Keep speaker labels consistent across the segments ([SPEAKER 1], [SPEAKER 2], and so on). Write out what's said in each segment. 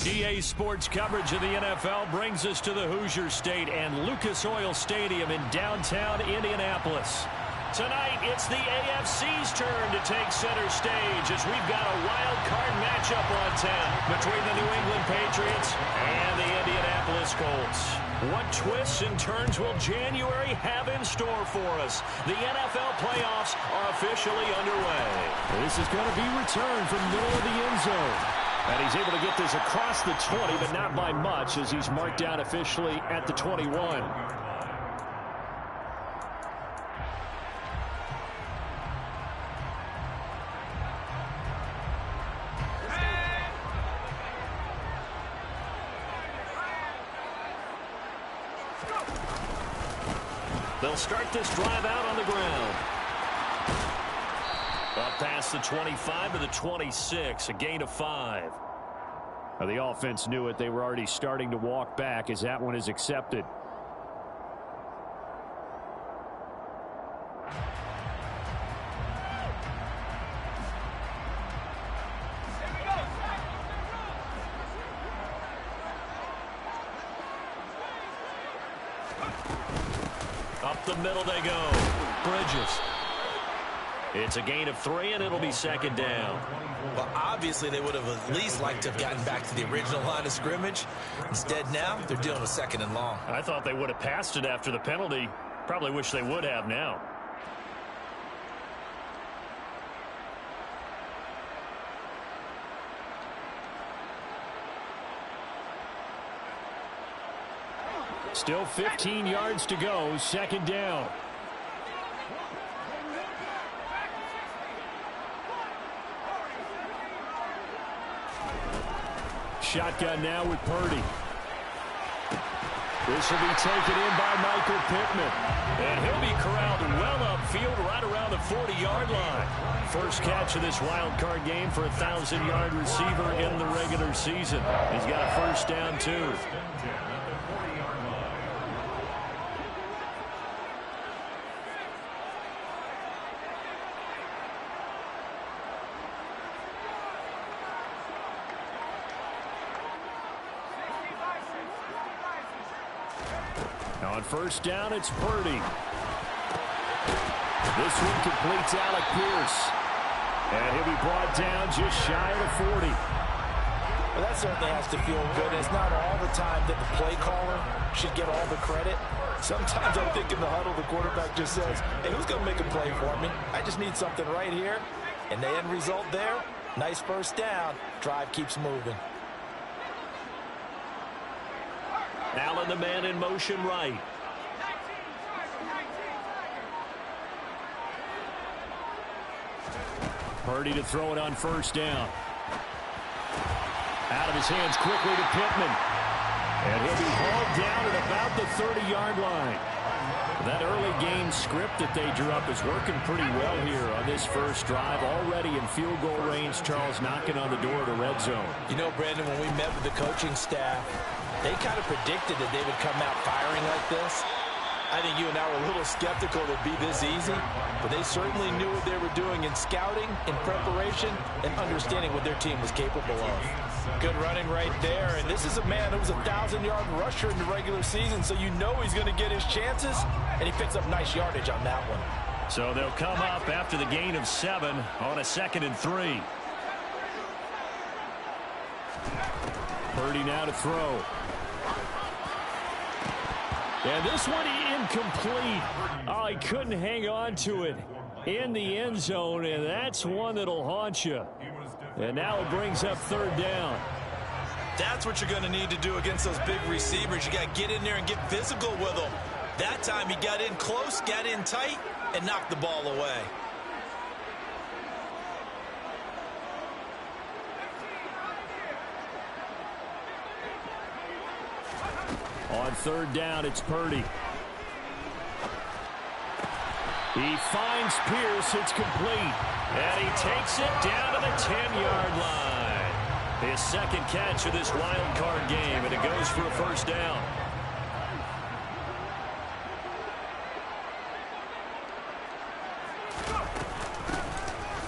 [SPEAKER 1] EA Sports coverage of the NFL brings us to the Hoosier State and Lucas Oil Stadium in downtown Indianapolis. Tonight, it's the AFC's turn to take center stage as we've got a wild card matchup on tap between the New England Patriots and the Indianapolis Colts. What twists and turns will January have in store for us? The NFL playoffs are officially underway.
[SPEAKER 2] This is going to be returned from the middle of the end zone.
[SPEAKER 1] And he's able to get this across the 20, but not by much as he's marked down officially at the 21. They'll start this drive out on the ground. Up past the 25 to the 26, a gain of 5.
[SPEAKER 2] Well, the offense knew it. They were already starting to walk back as that one is accepted.
[SPEAKER 1] Up the middle they go. Bridges. It's a gain of 3, and it'll be second down.
[SPEAKER 3] Well, obviously, they would have at least liked to have gotten back to the original line of scrimmage. Instead, now, they're dealing with second and long.
[SPEAKER 1] I thought they would have passed it after the penalty. Probably wish they would have now.
[SPEAKER 2] Still 15 yards to go, second down. Shotgun now with Purdy. This will be taken in by Michael Pittman.
[SPEAKER 1] And he'll be corralled well upfield right around the 40-yard line. First catch of this wild card game for a 1,000-yard receiver in the regular season. He's got a first down, too.
[SPEAKER 2] On first down, it's Purdy. This one completes Alec Pierce. And he'll be brought down just shy of the 40.
[SPEAKER 4] Well, that certainly has to feel good. It's not all the time that the play caller should get all the credit. Sometimes I think in the huddle, the quarterback just says, hey, who's going to make a play for me? I just need something right here. And the end result there, nice first down. Drive keeps moving.
[SPEAKER 1] Allen, the man in motion right.
[SPEAKER 2] Purdy to throw it on first down. Out of his hands quickly to Pittman. And he'll be hauled down at about the 30-yard line. That early game script that they drew up is working pretty well here on this first drive. Already in field goal range, Charles knocking on the door of the red zone.
[SPEAKER 4] You know, Brandon, when we met with the coaching staff, they kind of predicted that they would come out firing like this. I think you and I were a little skeptical it would be this easy, but they certainly knew what they were doing in scouting, in preparation, and understanding what their team was capable of. Good running right there, and this is a man who was a 1,000-yard rusher in the regular season, so you know he's going to get his chances, and he picks up nice yardage on that one.
[SPEAKER 1] So they'll come up after the gain of 7 on a 2nd and 3.
[SPEAKER 2] Purdy now to throw. And this one incomplete. Oh, he couldn't hang on to it in the end zone, and that's one that'll haunt you. And now it brings up third down.
[SPEAKER 3] That's what you're going to need to do against those big receivers. You got to get in there and get physical with them. That time he got in close, got in tight, and knocked the ball away.
[SPEAKER 2] On third down, it's Purdy. He finds Pierce. It's complete.
[SPEAKER 1] And he takes it down to the 10-yard line. His second catch of this wild card game, and it goes for a first down.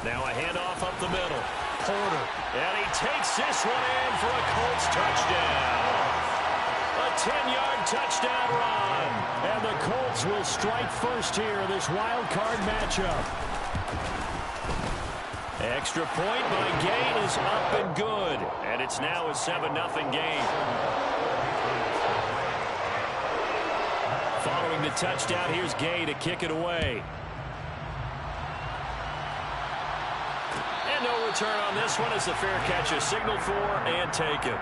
[SPEAKER 1] Now a handoff up the middle. Porter. And he takes this one in for a Colts touchdown. A 10-yard touchdown run. And the Colts will strike first here in this wild card matchup. Extra point by Gay is up and good. And it's now a 7-0 game. Following the touchdown, here's Gay to kick it away. And no return on this one as the fair catch is signaled for and taken.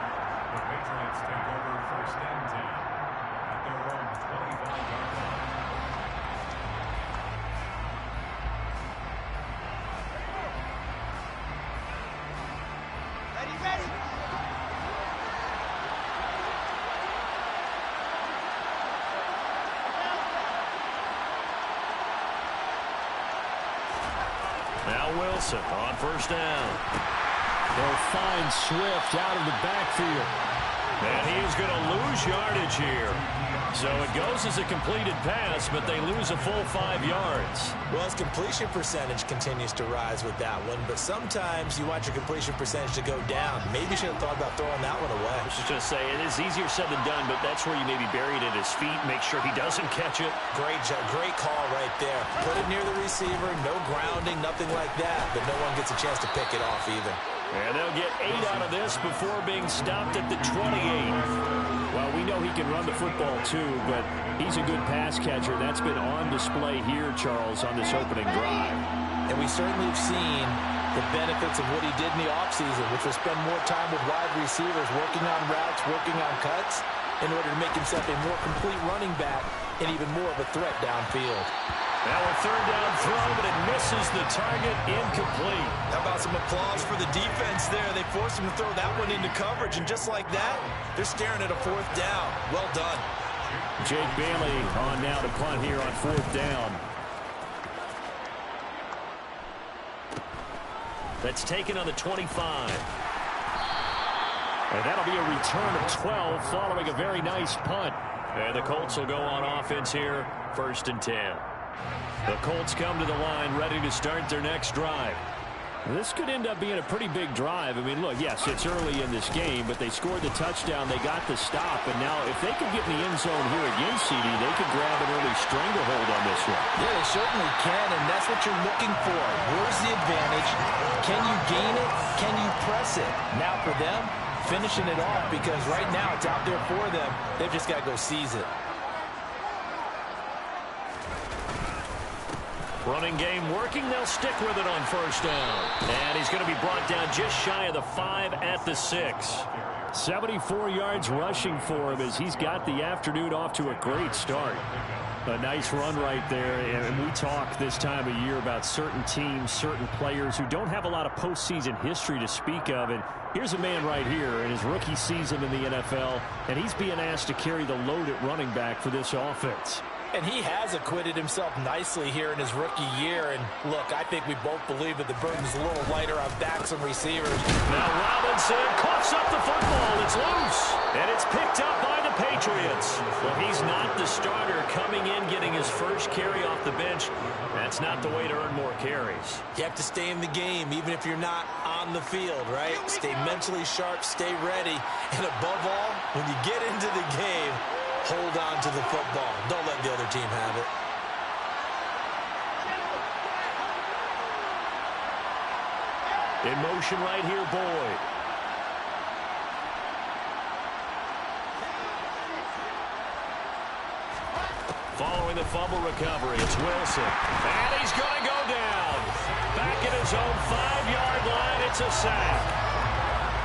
[SPEAKER 1] Now Wilson on first down. They'll find Swift out of the backfield. And he is going to lose yardage here. So it goes as a completed pass, but they lose a full 5 yards.
[SPEAKER 4] Well, his completion percentage continues to rise with that one, but sometimes you want your completion percentage to go down. Maybe you should have thought about throwing that one away.
[SPEAKER 1] I was just going to say, it is easier said than done, but that's where you maybe bury it at his feet, make sure he doesn't catch it.
[SPEAKER 4] Great job, great call right there. Put it near the receiver, no grounding, nothing like that, but no one gets a chance to pick it off either.
[SPEAKER 1] And they'll get 8 out of this before being stopped at the 28. Well, we know he can run the football too, but he's a good pass catcher. That's been on display here, Charles, on this opening drive.
[SPEAKER 4] And we certainly have seen the benefits of what he did in the offseason, which was spend more time with wide receivers, working on routes, working on cuts, in order to make himself a more complete running back and even more of a threat downfield.
[SPEAKER 1] Now a third down throw, but it misses the target, incomplete.
[SPEAKER 3] How about some applause for the defense there? They forced him to throw that one into coverage, and just like that, they're staring at a fourth down. Well done.
[SPEAKER 1] Jake Bailey on now to punt here on fourth down. That's taken on the 25. And that'll be a return of 12 following a very nice punt. And the Colts will go on offense here, 1st and 10. The Colts come to the line ready to start their next drive. This could end up being a pretty big drive. I mean, look, yes, it's early in this game, but they scored the touchdown. They got the stop. And now if they could get in the end zone here again, CD, they could grab an early stranglehold on this one.
[SPEAKER 4] Yeah, they certainly can, and that's what you're looking for. Where's the advantage? Can you gain it? Can you press it? Now for them, finishing it off, because right now it's out there for them. They've just got to go seize it.
[SPEAKER 1] Running game working. They'll stick with it on first down. And he's going to be brought down just shy of the 5 at the 6. 74 yards rushing for him as he's got the afternoon off to a great start. A nice run right there. And we talk this time of year about certain teams, certain players who don't have a lot of postseason history to speak of. And here's a man right here in his rookie season in the NFL, and he's being asked to carry the load at running back for this offense.
[SPEAKER 4] And he has acquitted himself nicely here in his rookie year. And look, I think we both believe that the burden's a little lighter on backs and receivers.
[SPEAKER 1] Now Robinson coughs up the football. It's loose. And it's picked up by the Patriots. Well, he's not the starter coming in, getting his first carry off the bench. That's not the way to earn more carries.
[SPEAKER 4] You have to stay in the game, even if you're not on the field, right? Stay mentally sharp, stay ready. And above all, when you get into the game, hold on to the football. Don't let the other team have it.
[SPEAKER 1] In motion right here, Boyd. Following the fumble recovery, it's Wilson. And he's going to go down. Back at his own 5-yard line, it's a sack.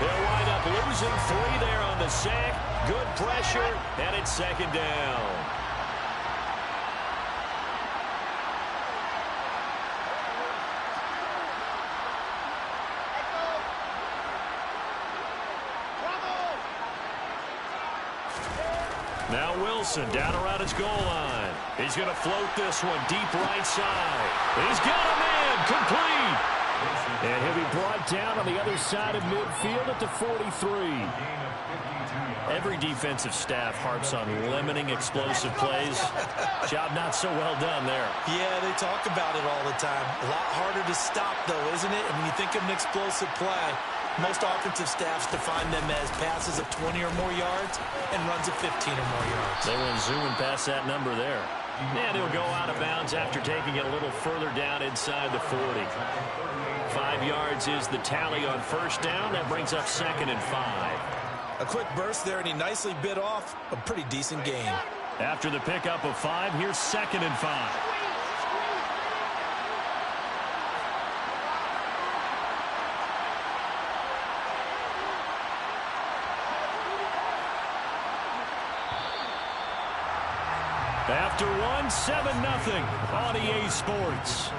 [SPEAKER 1] They'll wind up losing 3 there on the sack. Good pressure, and it's 2nd down. Now Wilson down around his goal line. He's going to float this one deep right side. He's got a man complete. And he'll be brought down on the other side of midfield at the 43. Every defensive staff harps on limiting explosive plays. Job not so well done there.
[SPEAKER 4] Yeah, they talk about it all the time. A lot harder to stop, though, isn't it? And when you think of an explosive play,
[SPEAKER 3] Most offensive staffs define them as passes of 20 or more yards and runs of 15 or more yards.
[SPEAKER 1] They went zooming past that number there. And he'll go out of bounds after taking it a little further down inside the 40. 5 yards is the tally on first down. That brings up 2nd and 5.
[SPEAKER 3] A quick burst there, and he nicely bit off a pretty decent gain.
[SPEAKER 1] After the pickup of 5, here's 2nd and 5. After 1, 7-0 on EA Sports.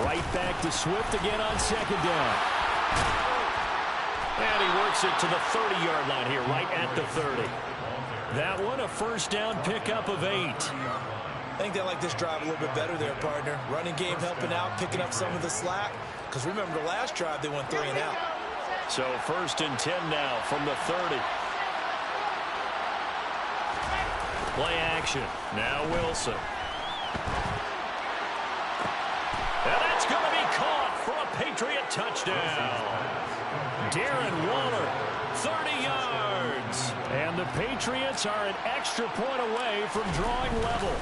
[SPEAKER 1] Right back to Swift again on 2nd down. And he works it to the 30-yard line here, right at the 30. That one, a first down pickup of 8.
[SPEAKER 3] I think they like this drive a little bit better there, partner. Running game helping out, picking up some of the slack. Because remember, the last drive, they went 3 and out.
[SPEAKER 1] So 1st and 10 now from the 30. Play action. Now Wilson. And that's going to be caught for a Patriot touchdown. Darren Waller, 30 yards. And the Patriots are an extra point away from drawing level.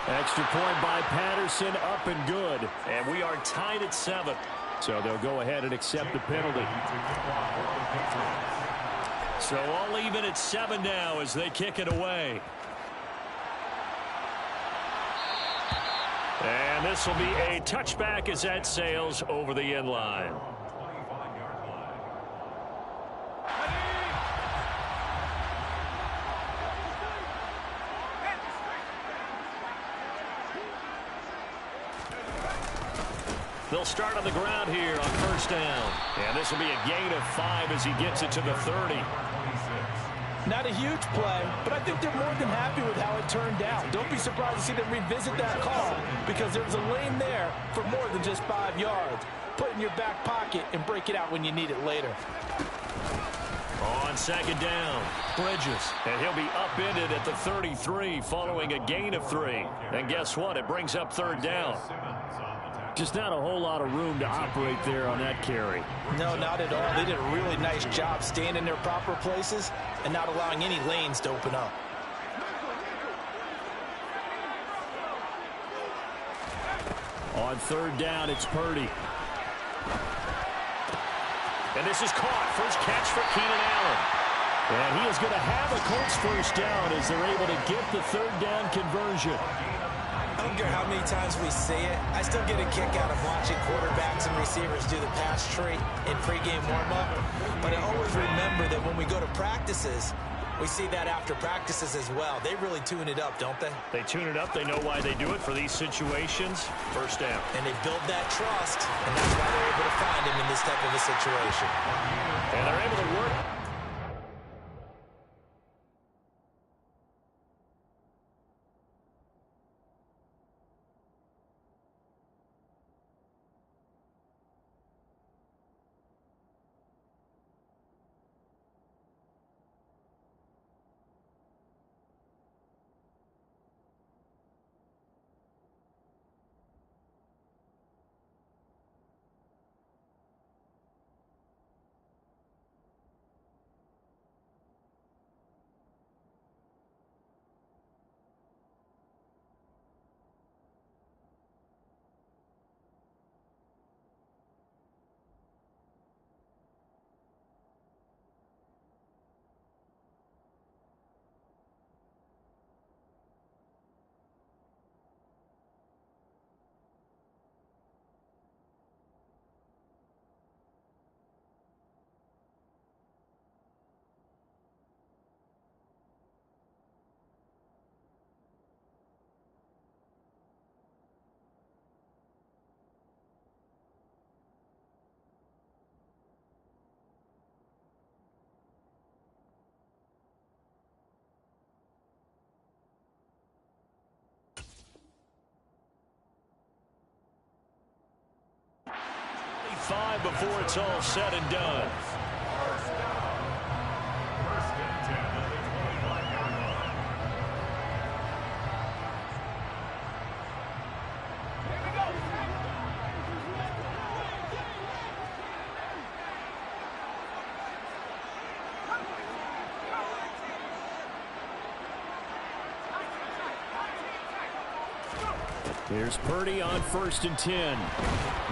[SPEAKER 1] Extra point by Patterson, up and good. And we are tied at 7. So they'll go ahead and accept the penalty. So all even at 7 now as they kick it away. And this will be a touchback as that sails over the end line. They'll start on the ground here on first down. And this will be a gain of 5 as he gets it to the 30.
[SPEAKER 4] Not a huge play, but I think they're more than happy with how it turned out. Don't be surprised to see them revisit that call because there was a lane there for more than just 5 yards. Put it in your back pocket and break it out when you need it later.
[SPEAKER 1] On 2nd down, Bridges. And he'll be upended at the 33 following a gain of 3. And guess what? It brings up 3rd down. Just not a whole lot of room to operate there on that carry.
[SPEAKER 4] No, not at all. They did a really nice job staying in their proper places and not allowing any lanes to open up.
[SPEAKER 1] On 3rd down, it's Purdy. And this is caught. First catch for Keenan Allen. And he is going to have a Colts first down as they're able to get the 3rd down conversion.
[SPEAKER 3] I don't care how many times we say it, I still get a kick out of watching quarterbacks and receivers do the pass tree in pregame warm-up. But I always remember that when we go to practices, we see that after practices as well. They really tune it up, don't they?
[SPEAKER 1] They tune it up. They know why they do it for these situations. First down.
[SPEAKER 3] And they build that trust, and that's why they're able to find him in this type of a situation.
[SPEAKER 1] And they're able to work. 5 before it's all said and done.
[SPEAKER 2] Here's Purdy on 1st and 10.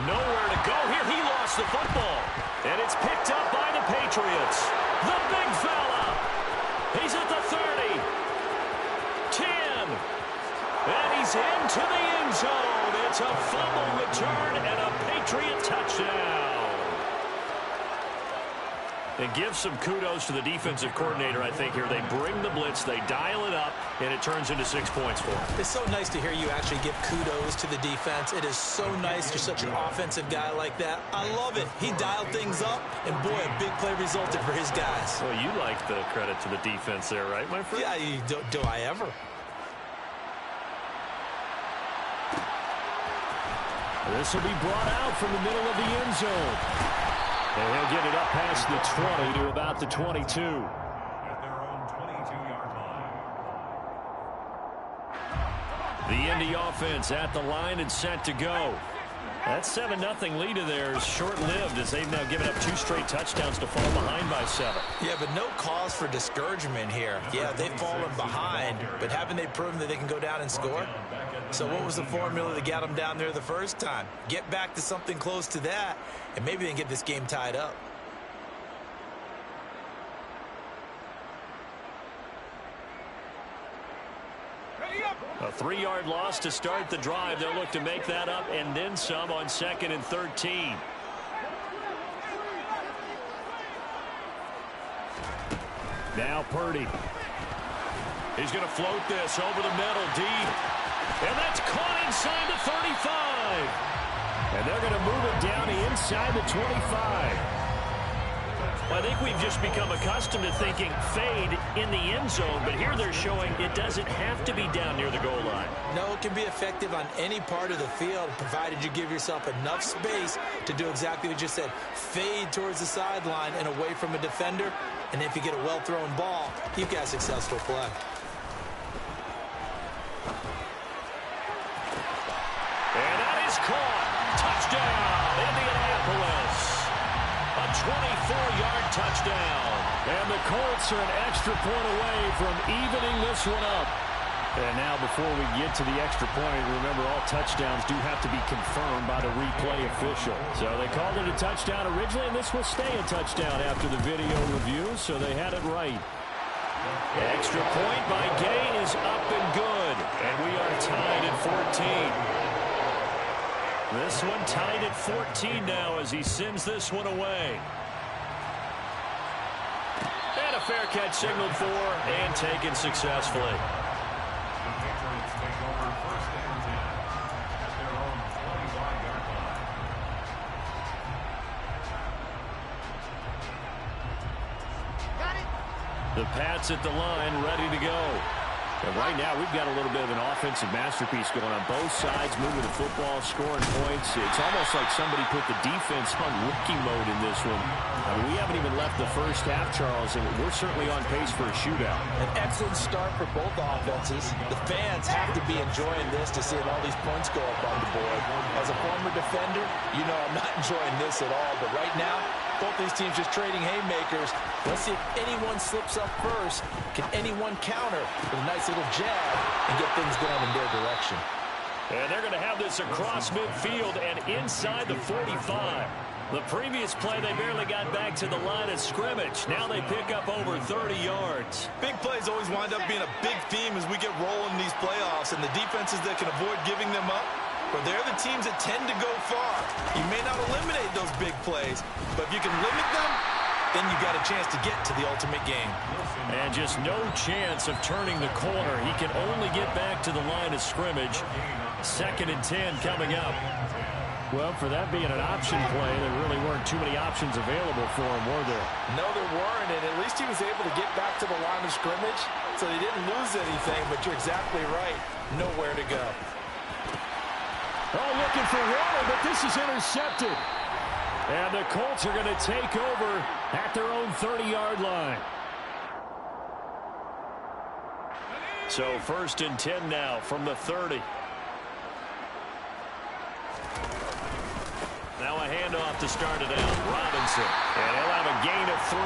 [SPEAKER 1] Nowhere to go here. He lost the football. And it's picked up by the Patriots. The big fella. He's at the 30. 10. And he's into the end zone. It's a fumble return and a Patriot touchdown. And give some kudos to the defensive coordinator, I think, here. They bring the blitz, they dial it up, and it turns into 6 points for them.
[SPEAKER 3] It's so nice to hear you actually give kudos to the defense. It is so nice. You're such an offensive guy like that. I love it. He dialed things up, and boy, a big play resulted for his guys.
[SPEAKER 1] Well, you like the credit to the defense there, right, my friend?
[SPEAKER 3] Yeah, do I ever?
[SPEAKER 2] This will be brought out from the middle of the end zone.
[SPEAKER 1] And he'll get it up past the 20 to about the 22.
[SPEAKER 5] At their own 22-yard line.
[SPEAKER 1] The Indy offense at the line and set to go. That 7-0 lead of theirs short-lived as they've now given up 2 straight touchdowns to fall behind by 7.
[SPEAKER 3] Yeah, but no cause for discouragement here. Yeah, they've fallen behind, but haven't they proven that they can go down and score? So what was the formula that got them down there the first time? Get back to something close to that, and maybe they can get this game tied up.
[SPEAKER 1] A 3-yard loss to start the drive. They'll look to make that up and then some on 2nd and 13.
[SPEAKER 2] Now Purdy.
[SPEAKER 1] He's going to float this over the middle deep. And that's caught inside the 35.
[SPEAKER 2] And they're going to move it down inside the 25.
[SPEAKER 1] Well, I think we've just become accustomed to thinking fade in the end zone, but here they're showing it doesn't have to be down near the goal line.
[SPEAKER 3] No, it can be effective on any part of the field, provided you give yourself enough space to do exactly what you said. Fade towards the sideline and away from a defender, and if you get a well-thrown ball, you've got a successful play.
[SPEAKER 1] And that is caught. Touchdown, Indianapolis. A 24-yard touchdown.
[SPEAKER 2] And the Colts are an extra point away from evening this one up. And now before we get to the extra point, remember all touchdowns do have to be confirmed by the replay official. So they called it a touchdown originally, and this will stay a touchdown after the video review, so they had it right.
[SPEAKER 1] Extra point by Gay is up and good. And we are tied at 14. This one tied at 14 now as he sends this one away. And a fair catch signaled for and taken successfully.
[SPEAKER 5] The Patriots take over 1st and 10 at their own 25-yard line.
[SPEAKER 1] The Pats at the line, ready to go.
[SPEAKER 2] And right now, we've got a little bit of an offensive masterpiece going on both sides, moving the football, scoring points. It's almost like somebody put the defense on rookie mode in this one. I mean, we haven't even left the first half, Charles, and we're certainly on pace for a shootout.
[SPEAKER 4] An excellent start for both offenses. The fans have to be enjoying this to see all these points go up on the board. As a former defender, you know I'm not enjoying this at all, but right now, both these teams just trading haymakers. Let's see if anyone slips up first. Can anyone counter with a nice little jab and get things going in their direction?
[SPEAKER 1] And they're going to have this across midfield and inside the 45. The previous play, they barely got back to the line of scrimmage. Now they pick up over 30 yards.
[SPEAKER 6] Big plays always wind up being a big theme as we get rolling in these playoffs, and the defenses that can avoid giving them up, but they're the teams that tend to go far. You may not eliminate those big plays, but if you can limit them, then you got a chance to get to the ultimate game.
[SPEAKER 1] And just no chance of turning the corner. He can only get back to the line of scrimmage. 2nd and 10 coming up.
[SPEAKER 2] Well, for that being an option play, there really weren't too many options available for him, were there?
[SPEAKER 4] No, there weren't, and at least he was able to get back to the line of scrimmage, so he didn't lose anything, but you're exactly right. Nowhere to go.
[SPEAKER 2] Oh, looking for water, but this is intercepted.
[SPEAKER 1] And the Colts are going to take over at their own 30-yard line. So 1st and 10 now from the 30. Now a handoff to start it out. Robinson. And he'll have a gain of 3.